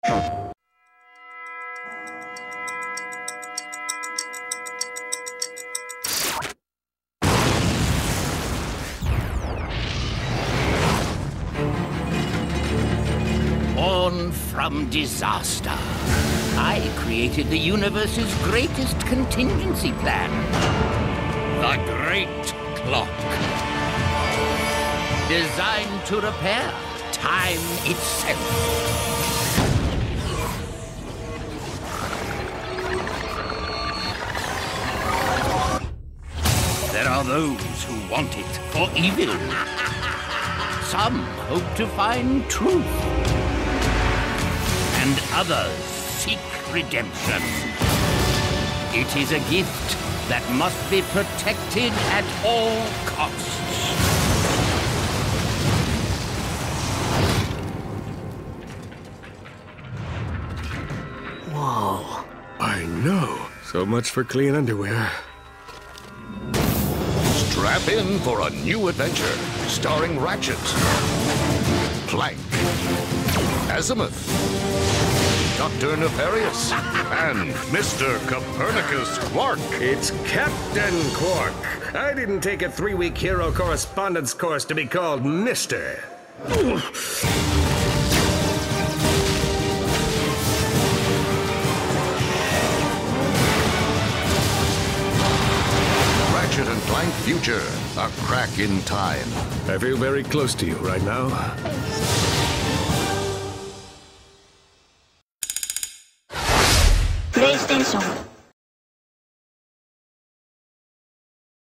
Born from disaster, I created the universe's greatest contingency plan. The Great Clock. Designed to repair time itself. There are those who want it for evil. Some hope to find truth. And others seek redemption. It is a gift that must be protected at all costs. Whoa. I know. So much for clean underwear. Strap in for a new adventure starring Ratchet, Clank, Azimuth, Dr. Nefarious, and Mr. Copernicus Quark. It's Captain Quark. I didn't take a 3-week hero correspondence course to be called Mr. Ratchet and Clank Future, a crack in time. I feel very close to you right now.